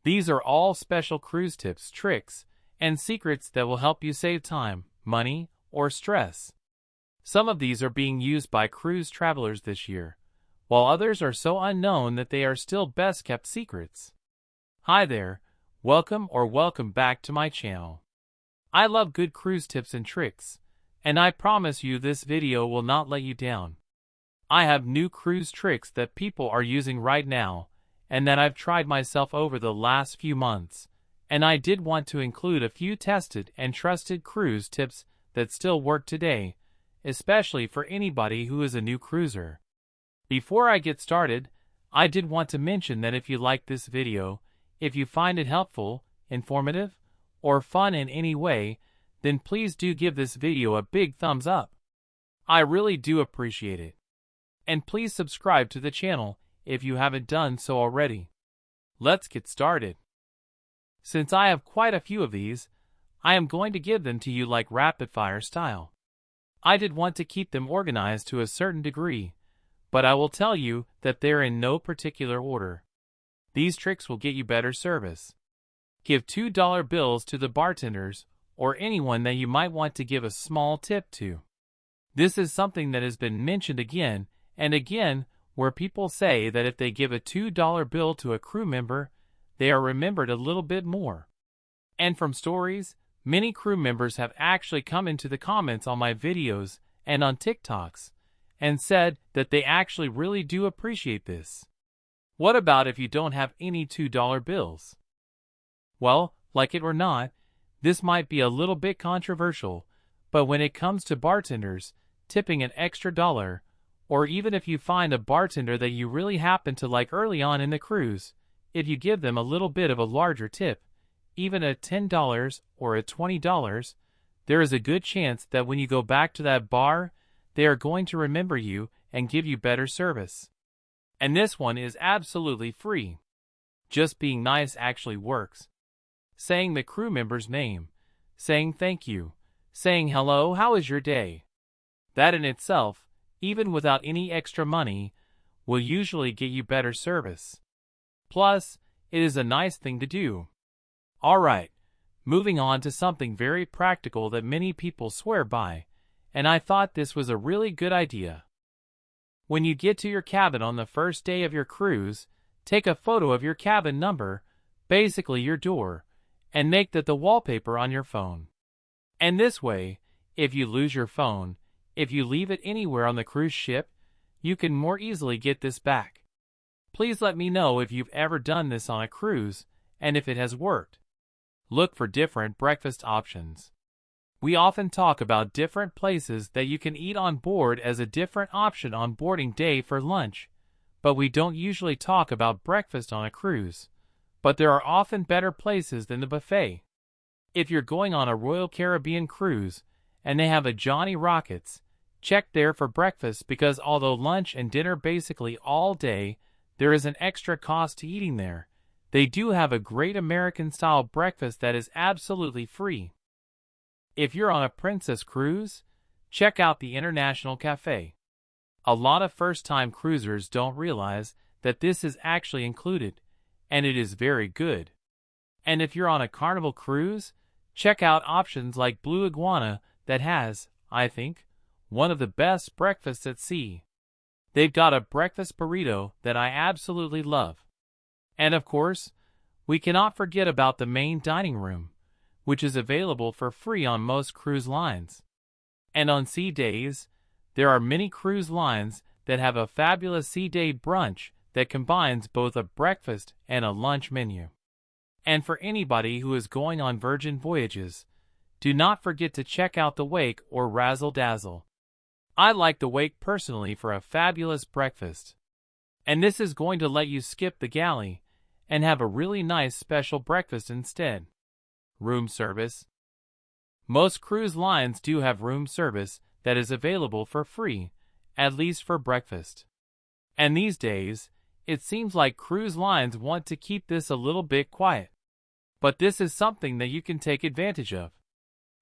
These are all special cruise tips, tricks, and secrets that will help you save time, money, or stress. Some of these are being used by cruise travelers this year, while others are so unknown that they are still best kept secrets. Hi there, welcome back to my channel. I love good cruise tips and tricks, and I promise you this video will not let you down. I have new cruise tricks that people are using right now, and that I've tried myself over the last few months, and I did want to include a few tested and trusted cruise tips that still work today, especially for anybody who is a new cruiser. Before I get started, I did want to mention that if you like this video, if you find it helpful, informative, or fun in any way, then please do give this video a big thumbs up. I really do appreciate it. And please subscribe to the channel if you haven't done so already. Let's get started. Since I have quite a few of these, I am going to give them to you like rapid-fire style. I did want to keep them organized to a certain degree, but I will tell you that they're in no particular order. These tricks will get you better service. Give $2 bills to the bartenders or anyone that you might want to give a small tip to. This is something that has been mentioned again and again, where people say that if they give a $2 bill to a crew member, they are remembered a little bit more. And from stories, many crew members have actually come into the comments on my videos and on TikToks and said that they actually really do appreciate this. What about if you don't have any $2 bills? Well, like it or not, this might be a little bit controversial, but when it comes to bartenders, tipping an extra dollar, or even if you find a bartender that you really happen to like early on in the cruise, if you give them a little bit of a larger tip, even a $10 or a $20, there is a good chance that when you go back to that bar, they are going to remember you and give you better service. And this one is absolutely free. Just being nice actually works. Saying the crew member's name, saying thank you, saying hello, how is your day? That in itself, even without any extra money, will usually get you better service. Plus, it is a nice thing to do. Alright, moving on to something very practical that many people swear by, and I thought this was a really good idea. When you get to your cabin on the first day of your cruise, take a photo of your cabin number, basically your door, and make that the wallpaper on your phone. And this way, if you lose your phone, if you leave it anywhere on the cruise ship, you can more easily get this back. Please let me know if you've ever done this on a cruise, and if it has worked. Look for different breakfast options. We often talk about different places that you can eat on board as a different option on boarding day for lunch, but we don't usually talk about breakfast on a cruise. But there are often better places than the buffet. If you're going on a Royal Caribbean cruise, and they have a Johnny Rockets, check there for breakfast because although lunch and dinner basically all day, there is an extra cost to eating there. They do have a great American-style breakfast that is absolutely free. If you're on a Princess cruise, check out the International Cafe. A lot of first-time cruisers don't realize that this is actually included, and it is very good. And if you're on a Carnival cruise, check out options like Blue Iguana that has, I think, one of the best breakfasts at sea. They've got a breakfast burrito that I absolutely love. And of course, we cannot forget about the main dining room, which is available for free on most cruise lines. And on sea days, there are many cruise lines that have a fabulous sea day brunch that combines both a breakfast and a lunch menu. And for anybody who is going on Virgin voyages, do not forget to check out the Wake or Razzle Dazzle. I like the Wake personally for a fabulous breakfast. And this is going to let you skip the galley and have a really nice special breakfast instead. Room service. Most cruise lines do have room service that is available for free, at least for breakfast. And these days, it seems like cruise lines want to keep this a little bit quiet. But this is something that you can take advantage of.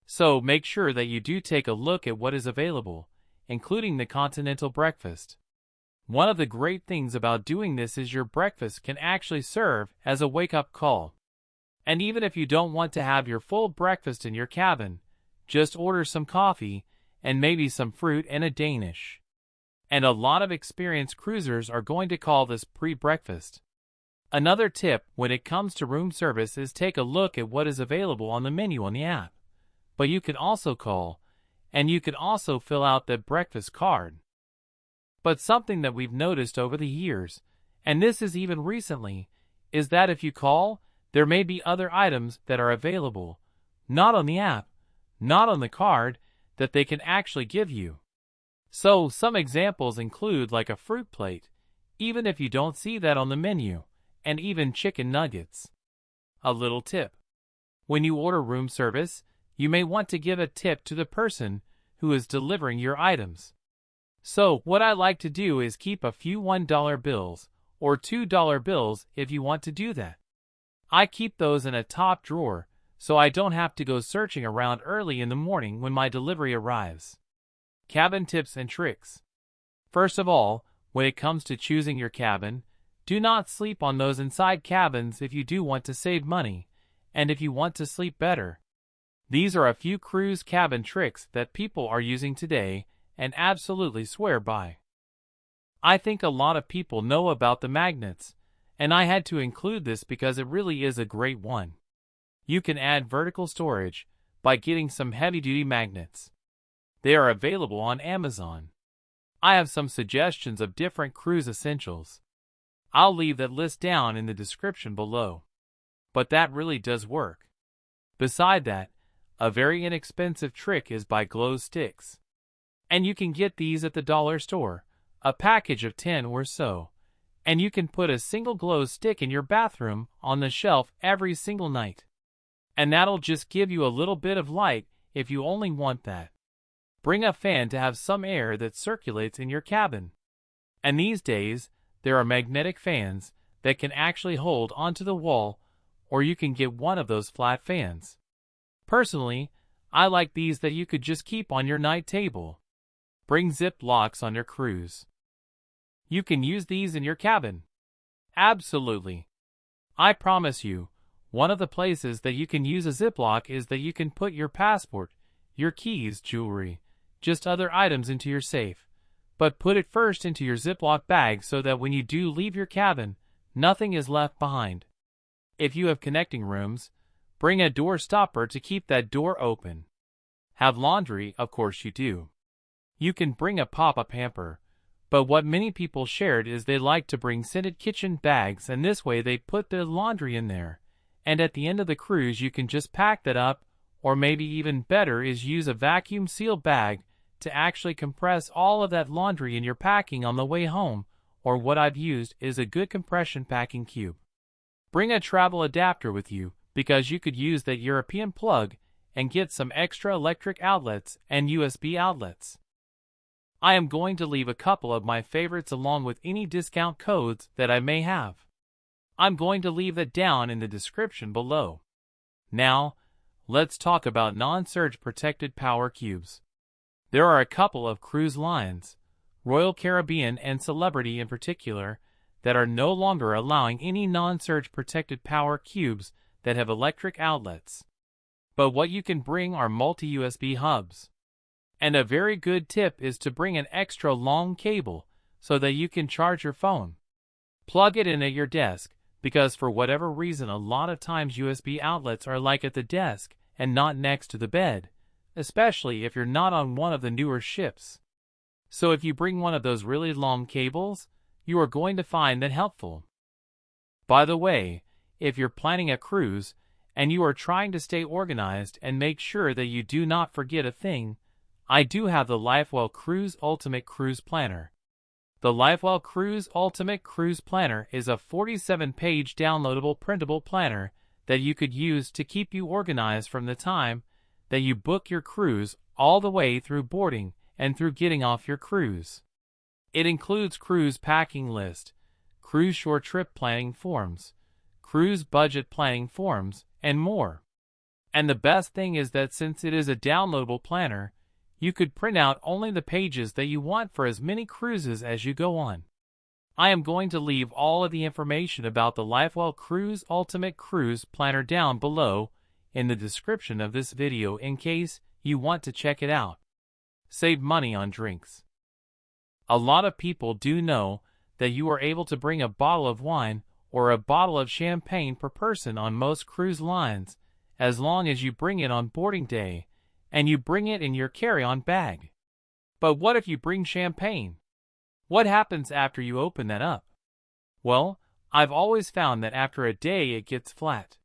So make sure that you do take a look at what is available, including the continental breakfast. One of the great things about doing this is your breakfast can actually serve as a wake-up call. And even if you don't want to have your full breakfast in your cabin, just order some coffee and maybe some fruit and a Danish. And a lot of experienced cruisers are going to call this pre-breakfast. Another tip when it comes to room service is take a look at what is available on the menu on the app. But you can also call, and you can also fill out that breakfast card. But something that we've noticed over the years, and this is even recently, is that if you call, there may be other items that are available, not on the app, not on the card, that they can actually give you. So some examples include like a fruit plate, even if you don't see that on the menu, and even chicken nuggets. A little tip. When you order room service, you may want to give a tip to the person who is delivering your items. So what I like to do is keep a few $1 bills or $2 bills if you want to do that. I keep those in a top drawer so I don't have to go searching around early in the morning when my delivery arrives. Cabin tips and tricks. First of all, when it comes to choosing your cabin, do not sleep on those inside cabins if you do want to save money, and if you want to sleep better. These are a few cruise cabin tricks that people are using today and absolutely swear by. I think a lot of people know about the magnets, and I had to include this because it really is a great one. You can add vertical storage by getting some heavy-duty magnets. They are available on Amazon. I have some suggestions of different cruise essentials. I'll leave that list down in the description below. But that really does work. Beside that, a very inexpensive trick is by glow sticks. And you can get these at the dollar store, a package of 10 or so. And you can put a single glow stick in your bathroom on the shelf every single night. And that'll just give you a little bit of light if you only want that. Bring a fan to have some air that circulates in your cabin. And these days, there are magnetic fans that can actually hold onto the wall, or you can get one of those flat fans. Personally, I like these that you could just keep on your night table. Bring Ziplocks on your cruise. You can use these in your cabin. Absolutely. I promise you, one of the places that you can use a Ziplock is that you can put your passport, your keys, jewelry, just other items into your safe. But put it first into your Ziploc bag so that when you do leave your cabin, nothing is left behind. If you have connecting rooms, bring a door stopper to keep that door open. Have laundry, of course you do. You can bring a pop-up hamper, but what many people shared is they like to bring scented kitchen bags, and this way they put their laundry in there. And at the end of the cruise you can just pack that up, or maybe even better is use a vacuum seal bag to actually compress all of that laundry in your packing on the way home, or what I've used is a good compression packing cube. Bring a travel adapter with you because you could use that European plug and get some extra electric outlets and USB outlets. I am going to leave a couple of my favorites along with any discount codes that I may have. I'm going to leave that down in the description below. Now, let's talk about non-surge protected power cubes. There are a couple of cruise lines, Royal Caribbean and Celebrity in particular, that are no longer allowing any non-surge protected power cubes that have electric outlets. But what you can bring are multi-USB hubs. And a very good tip is to bring an extra long cable so that you can charge your phone. Plug it in at your desk, because for whatever reason a lot of times USB outlets are like at the desk and not next to the bed, especially if you're not on one of the newer ships. So if you bring one of those really long cables, you are going to find that helpful. By the way, if you're planning a cruise and you are trying to stay organized and make sure that you do not forget a thing, I do have the LifeWell Cruise Ultimate Cruise Planner. The LifeWell Cruise Ultimate Cruise Planner is a 47-page downloadable printable planner that you could use to keep you organized from the time that you book your cruise all the way through boarding and through getting off your cruise. It includes cruise packing list, cruise short trip planning forms, cruise budget planning forms, and more. And the best thing is that since it is a downloadable planner, you could print out only the pages that you want for as many cruises as you go on. I am going to leave all of the information about the Lifewell Cruise Ultimate Cruise Planner down below in the description of this video in case you want to check it out. Save money on drinks. A lot of people do know that you are able to bring a bottle of wine or a bottle of champagne per person on most cruise lines, as long as you bring it on boarding day and you bring it in your carry-on bag. But what if you bring champagne? What happens after you open that up? Well, I've always found that after a day it gets flat.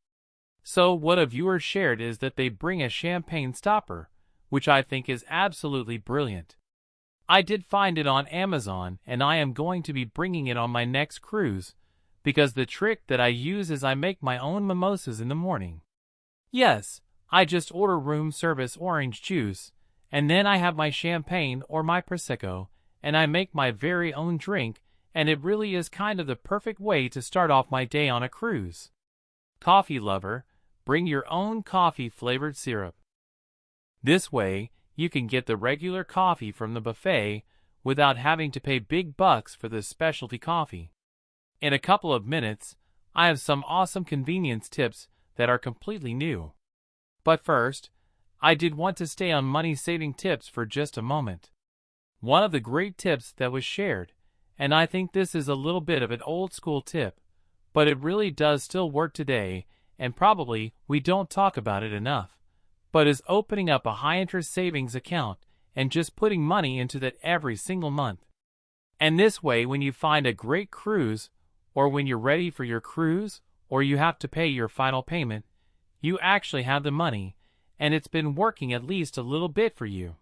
So what a viewer shared is that they bring a champagne stopper, which I think is absolutely brilliant. I did find it on Amazon and I am going to be bringing it on my next cruise, because the trick that I use is I make my own mimosas in the morning. Yes, I just order room service orange juice, and then I have my champagne or my Prosecco, and I make my very own drink, and it really is kind of the perfect way to start off my day on a cruise. Coffee lover, bring your own coffee-flavored syrup. This way, you can get the regular coffee from the buffet without having to pay big bucks for this specialty coffee. In a couple of minutes, I have some awesome convenience tips that are completely new. But first, I did want to stay on money-saving tips for just a moment. One of the great tips that was shared, and I think this is a little bit of an old-school tip, but it really does still work today, and probably we don't talk about it enough, but is opening up a high-interest savings account and just putting money into that every single month. And this way, when you find a great cruise, or when you're ready for your cruise, or you have to pay your final payment, you actually have the money, and it's been working at least a little bit for you.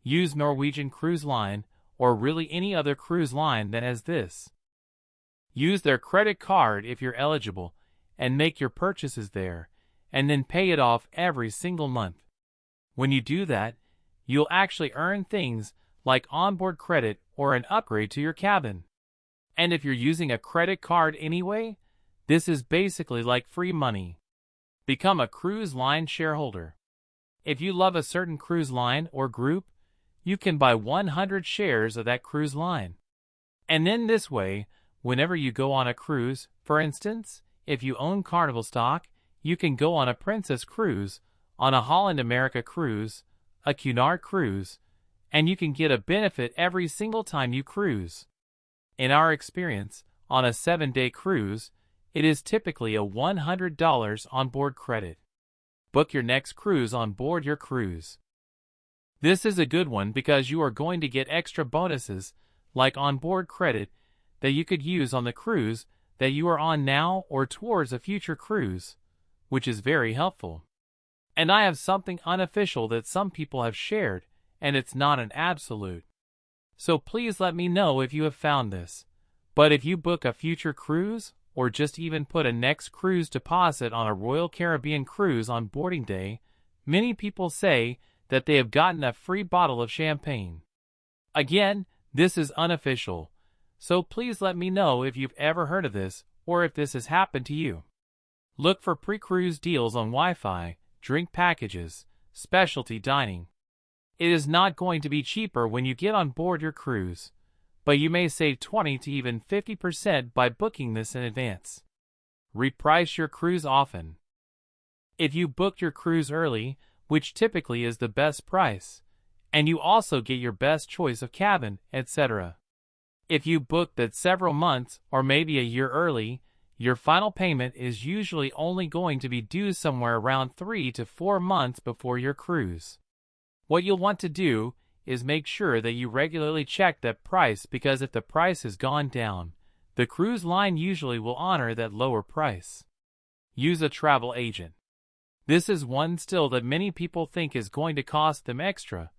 Use Norwegian Cruise Line, or really any other cruise line that has this. Use their credit card if you're eligible, and make your purchases there, and then pay it off every single month. When you do that, you'll actually earn things like onboard credit or an upgrade to your cabin. And if you're using a credit card anyway, this is basically like free money. Become a cruise line shareholder. If you love a certain cruise line or group, you can buy 100 shares of that cruise line. And then this way, whenever you go on a cruise, for instance, if you own Carnival stock, you can go on a Princess cruise, on a Holland America cruise, a Cunard cruise, and you can get a benefit every single time you cruise. In our experience, on a 7-day cruise, it is typically a $100 onboard credit. Book your next cruise on board your cruise. This is a good one because you are going to get extra bonuses like onboard credit that you could use on the cruise that you are on now or towards a future cruise, which is very helpful. And I have something unofficial that some people have shared, and it's not an absolute. So please let me know if you have found this. But if you book a future cruise, or just even put a next cruise deposit on a Royal Caribbean cruise on boarding day, many people say that they have gotten a free bottle of champagne. Again, this is unofficial, so please let me know if you've ever heard of this or if this has happened to you. Look for pre-cruise deals on Wi-Fi, drink packages, specialty dining. It is not going to be cheaper when you get on board your cruise, but you may save 20 to even 50% by booking this in advance. Reprice your cruise often. If you booked your cruise early, which typically is the best price, and you also get your best choice of cabin, etc. If you book that several months or maybe a year early, your final payment is usually only going to be due somewhere around 3 to 4 months before your cruise. What you'll want to do is make sure that you regularly check that price, because if the price has gone down, the cruise line usually will honor that lower price. Use a travel agent. This is one still that many people think is going to cost them extra,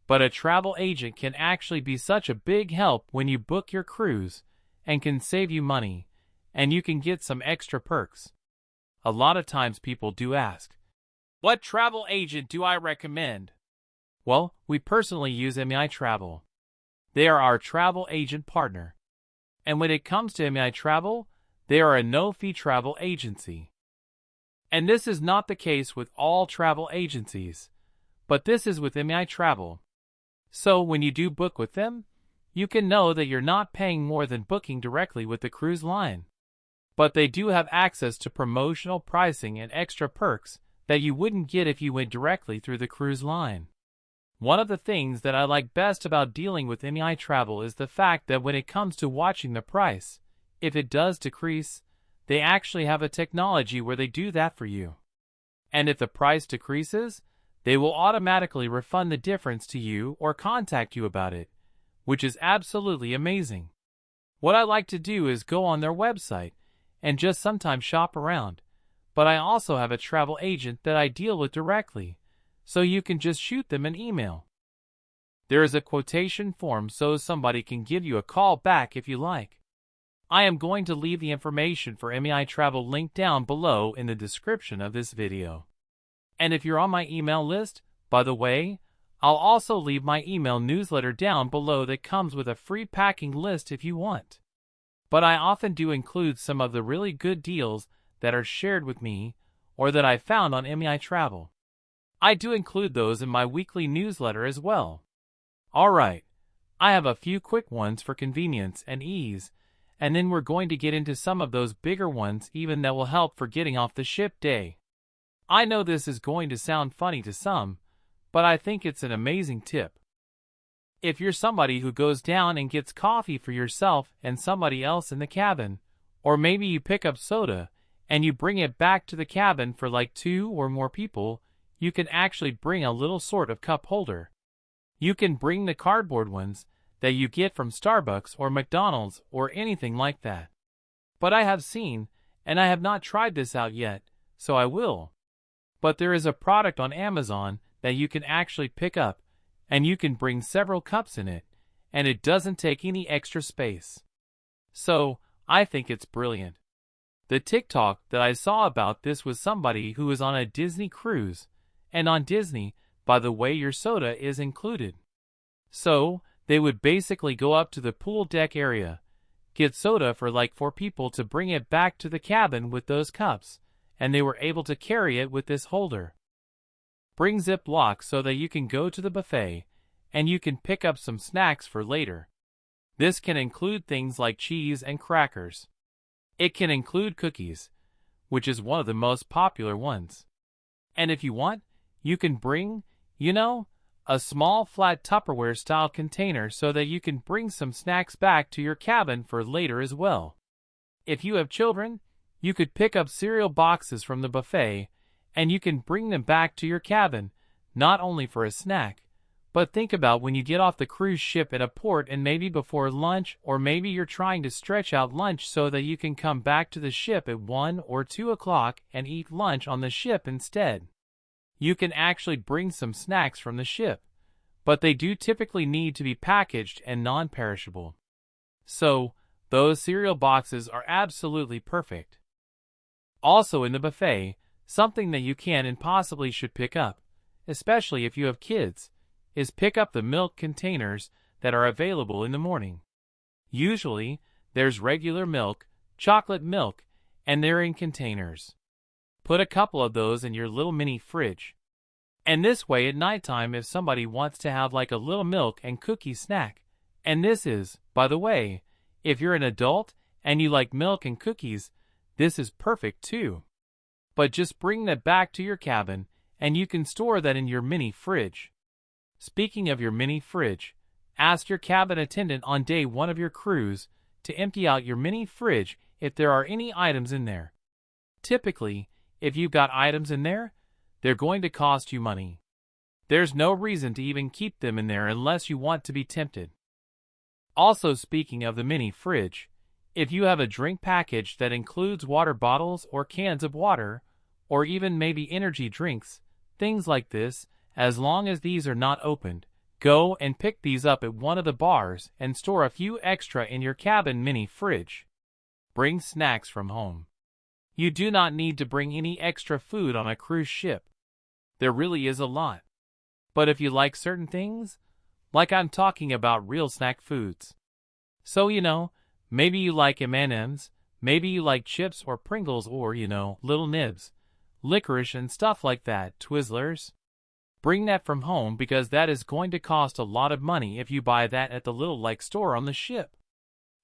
but a travel agent can actually be such a big help when you book your cruise and can save you money, and you can get some extra perks. A lot of times people do ask, what travel agent do I recommend? Well, we personally use MEI Travel. They are our travel agent partner. And when it comes to MEI Travel, they are a no-fee travel agency. And this is not the case with all travel agencies, but this is with MEI Travel. So when you do book with them, you can know that you're not paying more than booking directly with the cruise line. But they do have access to promotional pricing and extra perks that you wouldn't get if you went directly through the cruise line. One of the things that I like best about dealing with MEI Travel is the fact that when it comes to watching the price, if it does decrease, they actually have a technology where they do that for you. And if the price decreases, they will automatically refund the difference to you or contact you about it, which is absolutely amazing. What I like to do is go on their website and just sometimes shop around, but I also have a travel agent that I deal with directly, so you can just shoot them an email. There is a quotation form so somebody can give you a call back if you like. I am going to leave the information for MEI Travel linked down below in the description of this video. And if you're on my email list, by the way, I'll also leave my email newsletter down below that comes with a free packing list if you want. But I often do include some of the really good deals that are shared with me or that I found on MEI Travel. I do include those in my weekly newsletter as well. Alright, I have a few quick ones for convenience and ease, and then we're going to get into some of those bigger ones even that will help for getting off the ship day. I know this is going to sound funny to some, but I think it's an amazing tip. If you're somebody who goes down and gets coffee for yourself and somebody else in the cabin, or maybe you pick up soda and you bring it back to the cabin for like 2 or more people, you can actually bring a little sort of cup holder. You can bring the cardboard ones that you get from Starbucks or McDonald's or anything like that. But I have seen, and I have not tried this out yet, so I will. But there is a product on Amazon that you can actually pick up, and you can bring several cups in it, and it doesn't take any extra space. So, I think it's brilliant. The TikTok that I saw about this was somebody who was on a Disney cruise, and on Disney, by the way, your soda is included. So, they would basically go up to the pool deck area, get soda for like 4 people to bring it back to the cabin with those cups, and they were able to carry it with this holder. Bring Ziplocks so that you can go to the buffet, and you can pick up some snacks for later. This can include things like cheese and crackers. It can include cookies, which is one of the most popular ones. And if you want, you can bring, a small flat Tupperware style container so that you can bring some snacks back to your cabin for later as well. If you have children, you could pick up cereal boxes from the buffet, and you can bring them back to your cabin, not only for a snack, but think about when you get off the cruise ship at a port and maybe before lunch, or maybe you're trying to stretch out lunch so that you can come back to the ship at 1 or 2 o'clock and eat lunch on the ship instead. You can actually bring some snacks from the ship, but they do typically need to be packaged and non-perishable. So, those cereal boxes are absolutely perfect. Also in the buffet, something that you can and possibly should pick up, especially if you have kids, is pick up the milk containers that are available in the morning. Usually, there's regular milk, chocolate milk, and they're in containers. Put a couple of those in your little mini fridge. And this way at nighttime if somebody wants to have like a little milk and cookie snack. And this is, by the way, if you're an adult and you like milk and cookies, this is perfect too. But just bring that back to your cabin and you can store that in your mini fridge. Speaking of your mini fridge, ask your cabin attendant on day 1 of your cruise to empty out your mini fridge if there are any items in there. Typically, if you've got items in there, they're going to cost you money. There's no reason to even keep them in there unless you want to be tempted. Also, speaking of the mini fridge, if you have a drink package that includes water bottles or cans of water, or even maybe energy drinks, things like this, as long as these are not opened, go and pick these up at one of the bars and store a few extra in your cabin mini fridge. Bring snacks from home. You do not need to bring any extra food on a cruise ship. There really is a lot. But if you like certain things, like I'm talking about real snack foods. So maybe you like M&Ms, maybe you like chips or Pringles or, little nibs, licorice and stuff like that, Twizzlers. Bring that from home because that is going to cost a lot of money if you buy that at the little store on the ship.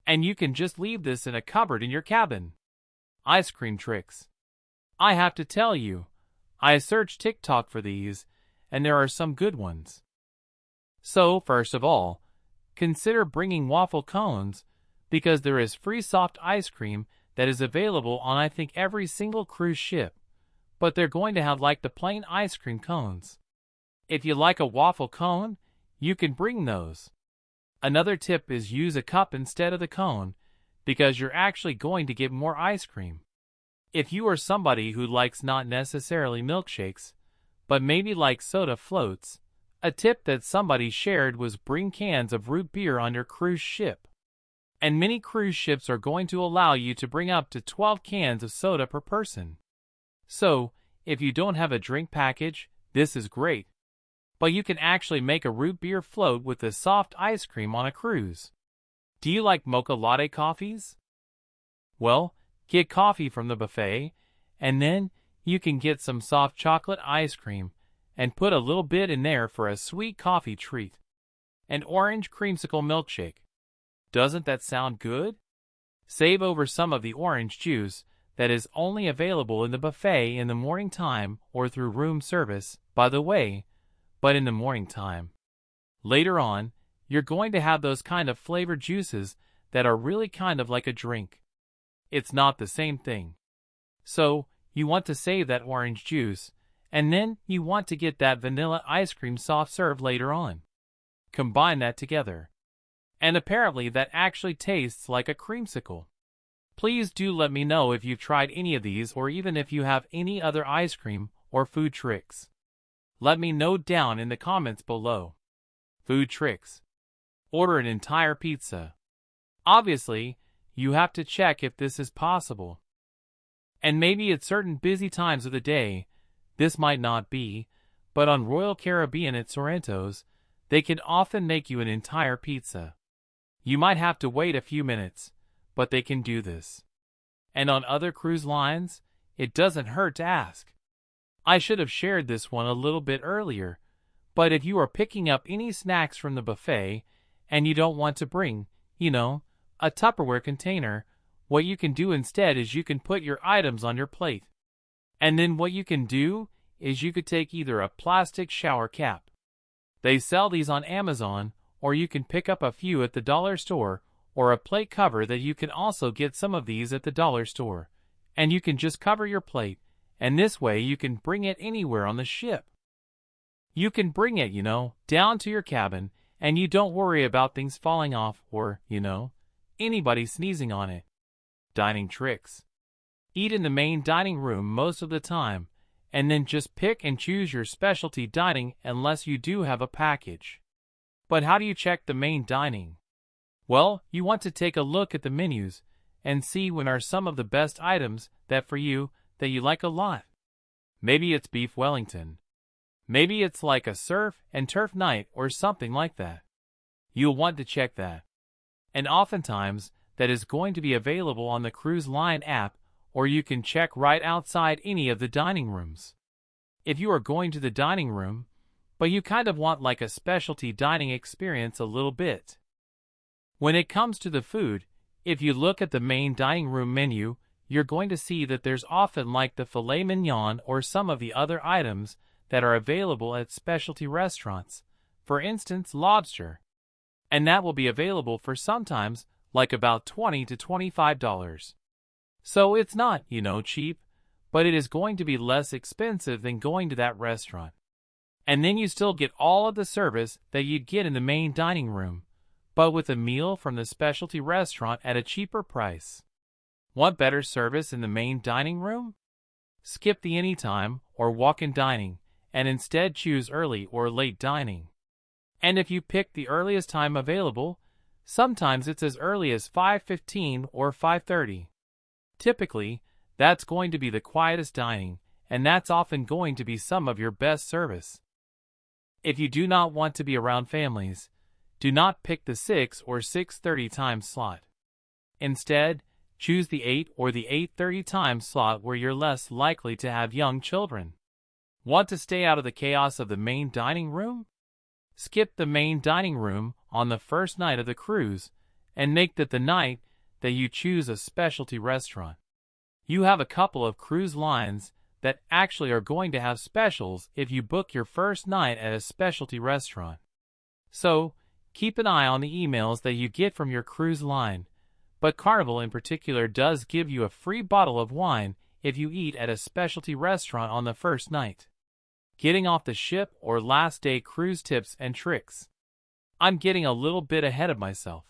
And you can just leave this in a cupboard in your cabin. Ice cream tricks. I have to tell you, I searched TikTok for these, and there are some good ones. So, first of all, consider bringing waffle cones, because there is free soft ice cream that is available on I think every single cruise ship, but they're going to have the plain ice cream cones. If you like a waffle cone, you can bring those. Another tip is use a cup instead of the cone, because you're actually going to get more ice cream. If you are somebody who likes not necessarily milkshakes, but maybe soda floats, a tip that somebody shared was bring cans of root beer on your cruise ship. And many cruise ships are going to allow you to bring up to 12 cans of soda per person. So, if you don't have a drink package, this is great. But you can actually make a root beer float with the soft ice cream on a cruise. Do you like mocha latte coffees? Well, get coffee from the buffet, and then you can get some soft chocolate ice cream and put a little bit in there for a sweet coffee treat. An orange creamsicle milkshake. Doesn't that sound good? Save over some of the orange juice that is only available in the buffet in the morning time or through room service, by the way, but in the morning time. Later on, you're going to have those kind of flavored juices that are really kind of like a drink. It's not the same thing. So, you want to save that orange juice, and then you want to get that vanilla ice cream soft serve later on. Combine that together. And apparently that actually tastes like a creamsicle. Please do let me know if you've tried any of these or even if you have any other ice cream or food tricks. Let me know down in the comments below. Food tricks. Order an entire pizza. Obviously, you have to check if this is possible. And maybe at certain busy times of the day, this might not be, but on Royal Caribbean at Sorrento's, they can often make you an entire pizza. You might have to wait a few minutes, but they can do this. And on other cruise lines, it doesn't hurt to ask. I should have shared this one a little bit earlier, but if you are picking up any snacks from the buffet and you don't want to bring, a Tupperware container, what you can do instead is you can put your items on your plate. And then what you can do is you could take either a plastic shower cap. They sell these on Amazon, or you can pick up a few at the dollar store, or a plate cover that you can also get some of these at the dollar store. And you can just cover your plate, and this way you can bring it anywhere on the ship. You can bring it, down to your cabin, and you don't worry about things falling off or, anybody sneezing on it. Dining tricks. Eat in the main dining room most of the time, and then just pick and choose your specialty dining unless you do have a package. But how do you check the main dining? Well, you want to take a look at the menus and see when are some of the best items that you like a lot. Maybe it's beef Wellington. Maybe it's like a surf and turf night or something like that. You'll want to check that. And oftentimes, that is going to be available on the cruise line app, or you can check right outside any of the dining rooms. If you are going to the dining room, but you kind of want a specialty dining experience a little bit. When it comes to the food, if you look at the main dining room menu, you're going to see that there's often the filet mignon or some of the other items that are available at specialty restaurants, for instance lobster. And that will be available for sometimes about $20 to $25. So it's not, cheap, but it is going to be less expensive than going to that restaurant. And then you still get all of the service that you'd get in the main dining room, but with a meal from the specialty restaurant at a cheaper price. Want better service in the main dining room? Skip the anytime or walk-in dining, and instead choose early or late dining. And if you pick the earliest time available, sometimes it's as early as 5:15 or 5:30. Typically, that's going to be the quietest dining, and that's often going to be some of your best service. If you do not want to be around families, do not pick the 6 or 6:30 time slot. Instead, choose the 8 or the 8:30 time slot where you're less likely to have young children. Want to stay out of the chaos of the main dining room? Skip the main dining room on the first night of the cruise and make that the night that you choose a specialty restaurant. You have a couple of cruise lines that actually are going to have specials if you book your first night at a specialty restaurant. So, keep an eye on the emails that you get from your cruise line, but Carnival in particular does give you a free bottle of wine if you eat at a specialty restaurant on the first night. Getting off the ship or last day cruise tips and tricks. I'm getting a little bit ahead of myself.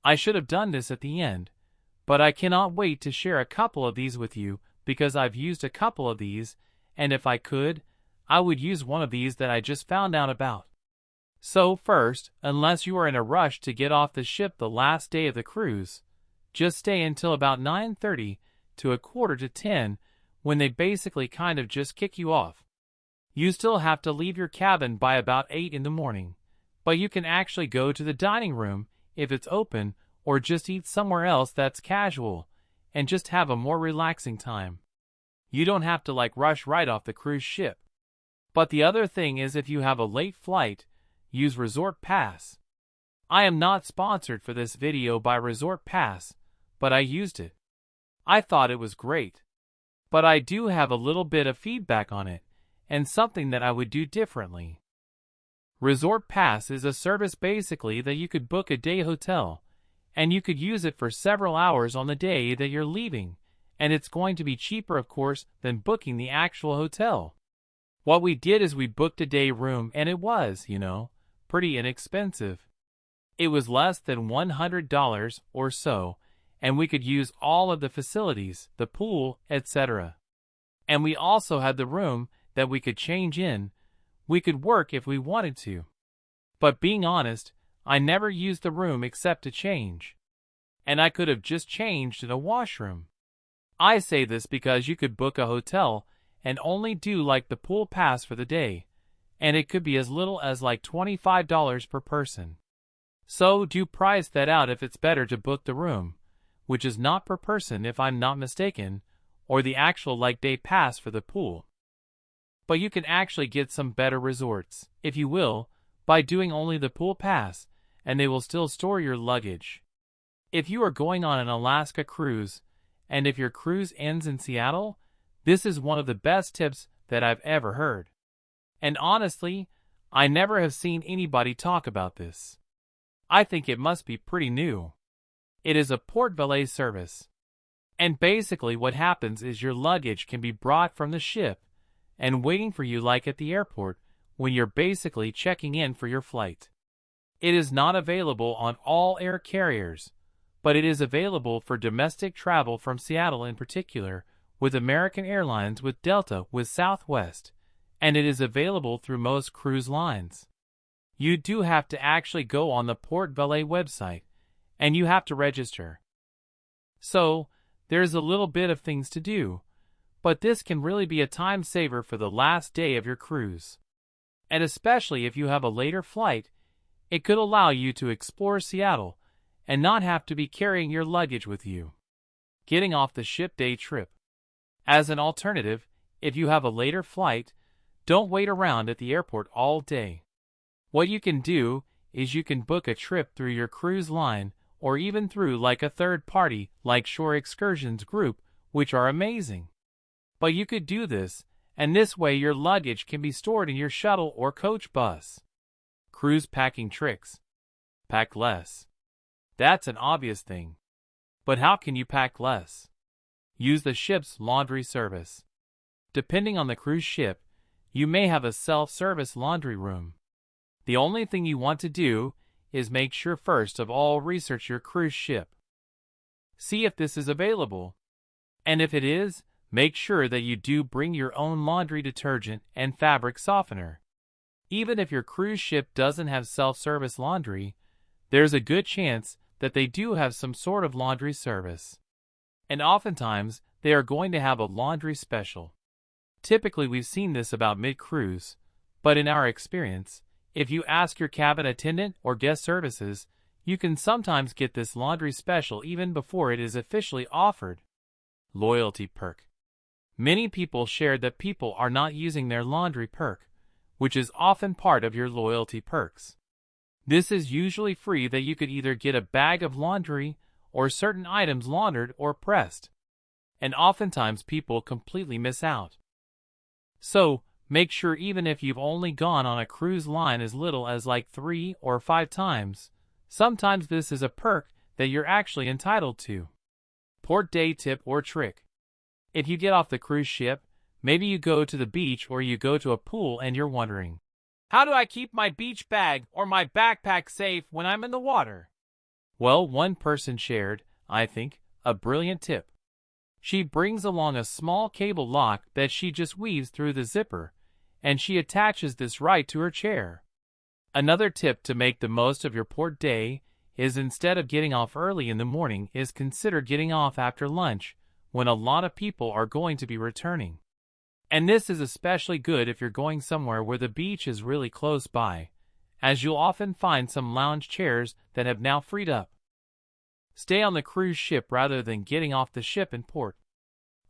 I should have done this at the end, but I cannot wait to share a couple of these with you because I've used a couple of these, and if I could, I would use one of these that I just found out about. So first, unless you are in a rush to get off the ship the last day of the cruise, just stay until about 9:30 to 9:45 when they basically kind of just kick you off. You still have to leave your cabin by about 8 in the morning, but you can actually go to the dining room if it's open or just eat somewhere else that's casual and just have a more relaxing time. You don't have to rush right off the cruise ship. But the other thing is if you have a late flight, use Resort Pass. I am not sponsored for this video by Resort Pass, but I used it. I thought it was great. But I do have a little bit of feedback on it, and something that I would do differently. Resort Pass is a service basically that you could book a day hotel, and you could use it for several hours on the day that you're leaving, and it's going to be cheaper of course than booking the actual hotel. What we did is we booked a day room and it was, pretty inexpensive. It was less than $100 or so, and we could use all of the facilities, the pool, etc. And we also had the room that we could change in. We could work if we wanted to. But being honest, I never used the room except to change. And I could have just changed in a washroom. I say this because you could book a hotel and only do the pool pass for the day, and it could be as little as $25 per person. So do price that out if it's better to book the room, which is not per person if I'm not mistaken, or the actual day pass for the pool. But you can actually get some better resorts, if you will, by doing only the pool pass, and they will still store your luggage. If you are going on an Alaska cruise, and if your cruise ends in Seattle, this is one of the best tips that I've ever heard. And honestly, I never have seen anybody talk about this. I think it must be pretty new. It is a port valet service. And basically what happens is your luggage can be brought from the ship and waiting for you at the airport when you're basically checking in for your flight. It is not available on all air carriers, but it is available for domestic travel from Seattle in particular, with American Airlines, with Delta, with Southwest, and it is available through most cruise lines. You do have to actually go on the Port Valet website, and you have to register. So, there's a little bit of things to do, but this can really be a time saver for the last day of your cruise. And especially if you have a later flight, it could allow you to explore Seattle and not have to be carrying your luggage with you. Getting off the ship day trip. As an alternative, if you have a later flight, don't wait around at the airport all day. What you can do is you can book a trip through your cruise line or even through a third party like Shore Excursions Group, which are amazing. But you could do this, and this way your luggage can be stored in your shuttle or coach bus. Cruise packing tricks. Pack less. That's an obvious thing. But how can you pack less? Use the ship's laundry service. Depending on the cruise ship, you may have a self-service laundry room. The only thing you want to do is make sure first of all research your cruise ship. See if this is available. And if it is, make sure that you do bring your own laundry detergent and fabric softener. Even if your cruise ship doesn't have self-service laundry, there's a good chance that they do have some sort of laundry service. And oftentimes, they are going to have a laundry special. Typically we've seen this about mid-cruise, but in our experience, if you ask your cabin attendant or guest services, you can sometimes get this laundry special even before it is officially offered. Loyalty perk. Many people shared that people are not using their laundry perk, which is often part of your loyalty perks. This is usually free that you could either get a bag of laundry or certain items laundered or pressed. And oftentimes people completely miss out. So, make sure even if you've only gone on a cruise line as little as like 3 or 5 times, sometimes this is a perk that you're actually entitled to. Port day tip or trick. If you get off the cruise ship, maybe you go to the beach or you go to a pool and you're wondering, how do I keep my beach bag or my backpack safe when I'm in the water? Well, one person shared, I think, a brilliant tip. She brings along a small cable lock that she just weaves through the zipper, and she attaches this right to her chair. Another tip to make the most of your port day is instead of getting off early in the morning is consider getting off after lunch when a lot of people are going to be returning. And this is especially good if you're going somewhere where the beach is really close by, as you'll often find some lounge chairs that have now freed up. Stay on the cruise ship rather than getting off the ship in port.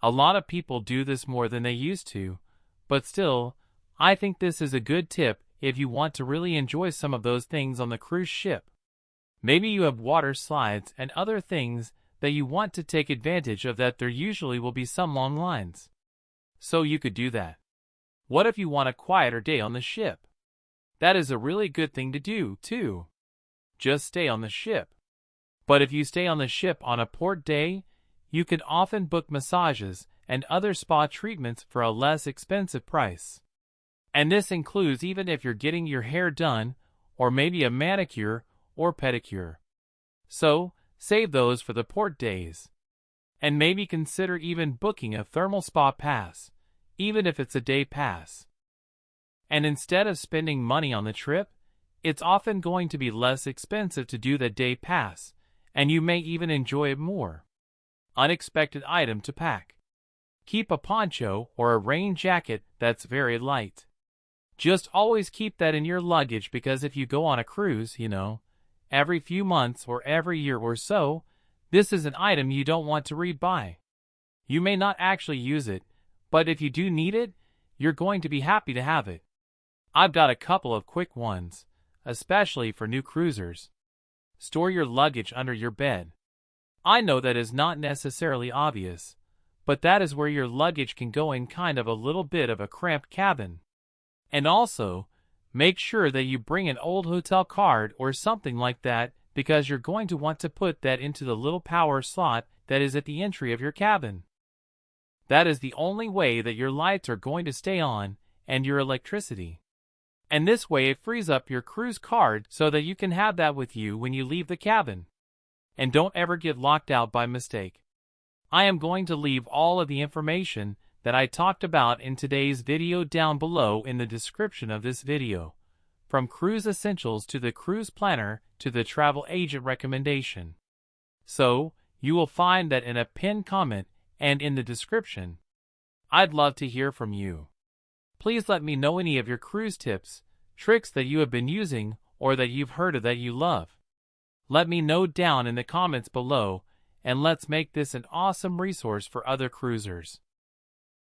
A lot of people do this more than they used to, but still, I think this is a good tip if you want to really enjoy some of those things on the cruise ship. Maybe you have water slides and other things that you want to take advantage of that there usually will be some long lines. So you could do that. What if you want a quieter day on the ship? That is a really good thing to do, too. Just stay on the ship. But if you stay on the ship on a port day, you can often book massages and other spa treatments for a less expensive price. And this includes even if you're getting your hair done, or maybe a manicure or pedicure. So, save those for the port days. And maybe consider even booking a thermal spa pass, even if it's a day pass. And instead of spending money on the trip, it's often going to be less expensive to do the day pass, and you may even enjoy it more. Unexpected item to pack. Keep a poncho or a rain jacket that's very light. Just always keep that in your luggage because if you go on a cruise, every few months or every year or so, this is an item you don't want to rebuy. You may not actually use it, but if you do need it, you're going to be happy to have it. I've got a couple of quick ones, especially for new cruisers. Store your luggage under your bed. I know that is not necessarily obvious, but that is where your luggage can go in kind of a little bit of a cramped cabin. And also, make sure that you bring an old hotel card or something like that because you're going to want to put that into the little power slot that is at the entry of your cabin. That is the only way that your lights are going to stay on and your electricity. And this way it frees up your cruise card so that you can have that with you when you leave the cabin. And don't ever get locked out by mistake. I am going to leave all of the information that I talked about in today's video down below in the description of this video, from cruise essentials to the cruise planner to the travel agent recommendation. So, you will find that in a pinned comment and in the description. I'd love to hear from you. Please let me know any of your cruise tips, tricks that you have been using or that you've heard of that you love. Let me know down in the comments below, and let's make this an awesome resource for other cruisers.